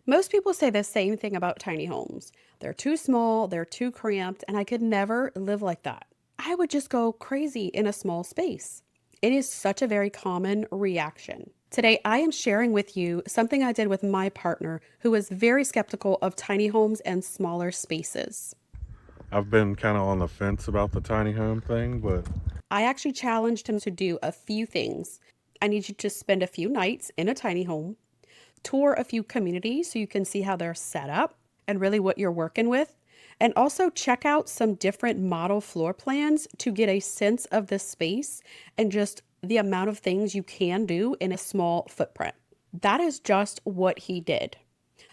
Most people say the same thing about tiny homes. They're too small, they're too cramped, and I could never live like that. I would just go crazy in a small space. It is such a very common reaction. Today, I am sharing with you something I did with my partner who was very skeptical of tiny homes and smaller spaces. I've been kind of on the fence about the tiny home thing, but I actually challenged him to do a few things. I need you to spend a few nights in a tiny home, tour a few communities so you can see how they're set up and really what you're working with. And also check out some different model floor plans to get a sense of the space and just the amount of things you can do in a small footprint. That is just what he did.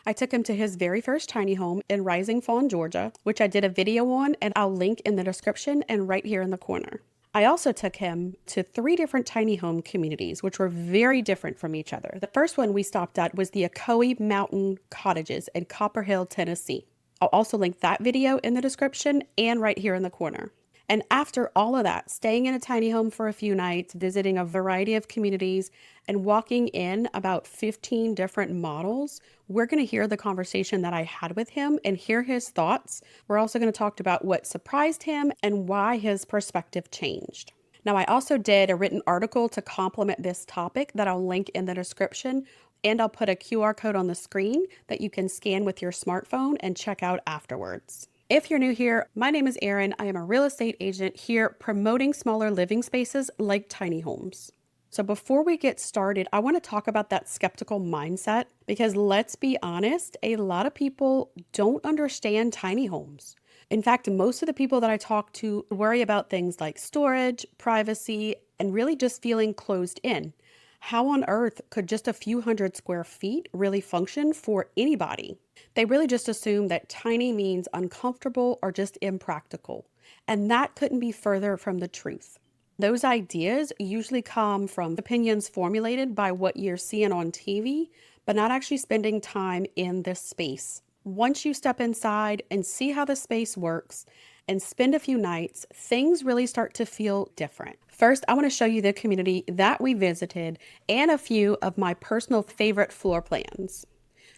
I took him to his very first tiny home in Rising Fawn, Georgia, which I did a video on and I'll link in the description and right here in the corner. I also took him to 3 different tiny home communities, which were very different from each other. The first one we stopped at was the Ocoee Mountain Cottages in Copper Hill, Tennessee. I'll also link that video in the description and right here in the corner. And after all of that, staying in a tiny home for a few nights, visiting a variety of communities, and walking in about 15 different models, we're going to hear the conversation that I had with him and hear his thoughts. We're also going to talk about what surprised him and why his perspective changed. Now, I also did a written article to complement this topic that I'll link in the description, and I'll put a QR code on the screen that you can scan with your smartphone and check out afterwards. If you're new here, my name is Erin. I am a real estate agent here promoting smaller living spaces like tiny homes. So before we get started, I want to talk about that skeptical mindset because let's be honest, a lot of people don't understand tiny homes. In fact, most of the people that I talk to worry about things like storage, privacy, and really just feeling closed in. How on earth could just a few hundred square feet really function for anybody? They really just assume that tiny means uncomfortable or just impractical. And that couldn't be further from the truth. Those ideas usually come from opinions formulated by what you're seeing on TV, but not actually spending time in this space. Once you step inside and see how the space works and spend a few nights, things really start to feel different. First, I want to show you the community that we visited and a few of my personal favorite floor plans.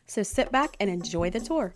So sit back and enjoy the tour.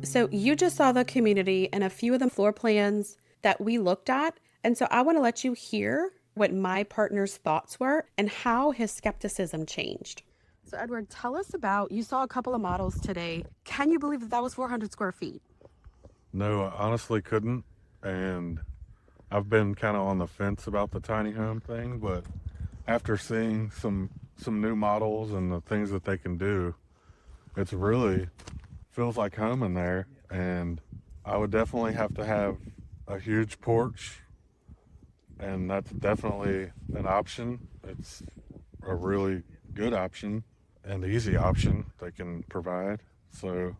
So you just saw the community and a few of the floor plans that we looked at. And so I want to let you hear what my partner's thoughts were and how his skepticism changed. So Edward, tell us about, you saw a couple of models today. Can you believe that that was 400 square feet? No, I honestly couldn't. And I've been kind of on the fence about the tiny home thing, but after seeing some new models and the things that they can do, it's really feels like home in there. And I would definitely have to have a huge porch, and that's definitely an option. It's a really good option and easy option they can provide. So,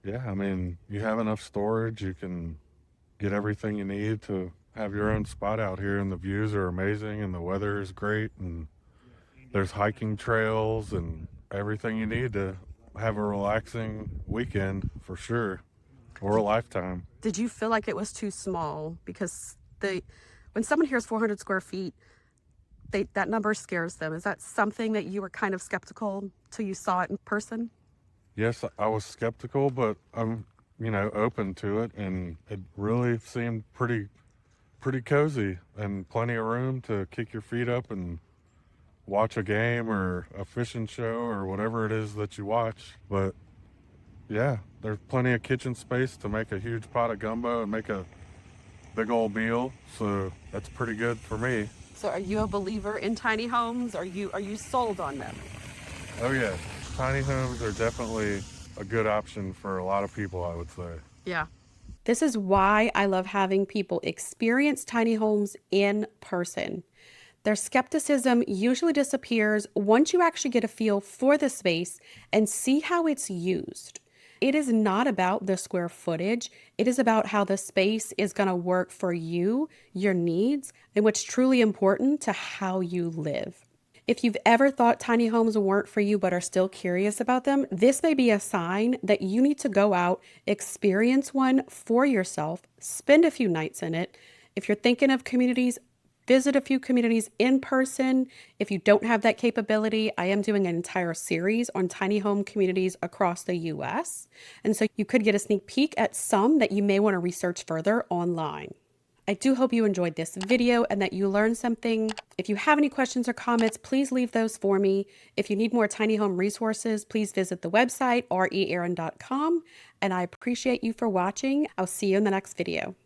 yeah, I mean, you have enough storage, you can get everything you need to have your own spot out here, and the views are amazing, and the weather is great, and there's hiking trails and everything you need to have a relaxing weekend for sure, or a lifetime. Did you feel like it was too small? Because when someone hears 400 square feet, that number scares them. Is that something that you were kind of skeptical till you saw it in person? Yes, I was skeptical, but I'm, open to it, and it really seemed pretty cozy and plenty of room to kick your feet up and watch a game or a fishing show or whatever it is that you watch. But yeah, there's plenty of kitchen space to make a huge pot of gumbo and make a big old meal. So that's pretty good for me. So are you a believer in tiny homes? Are you sold on them? Oh yeah, tiny homes are definitely a good option for a lot of people, I would say. Yeah. This is why I love having people experience tiny homes in person. Their skepticism usually disappears once you actually get a feel for the space and see how it's used. It is not about the square footage. It is about how the space is going to work for you, your needs, and what's truly important to how you live. If you've ever thought tiny homes weren't for you but are still curious about them, this may be a sign that you need to go out, experience one for yourself, spend a few nights in it. If you're thinking of communities, visit a few communities in person. If you don't have that capability, I am doing an entire series on tiny home communities across the US. And so you could get a sneak peek at some that you may want to research further online. I do hope you enjoyed this video and that you learned something. If you have any questions or comments, please leave those for me. If you need more tiny home resources, please visit the website rearon.com. And I appreciate you for watching. I'll see you in the next video.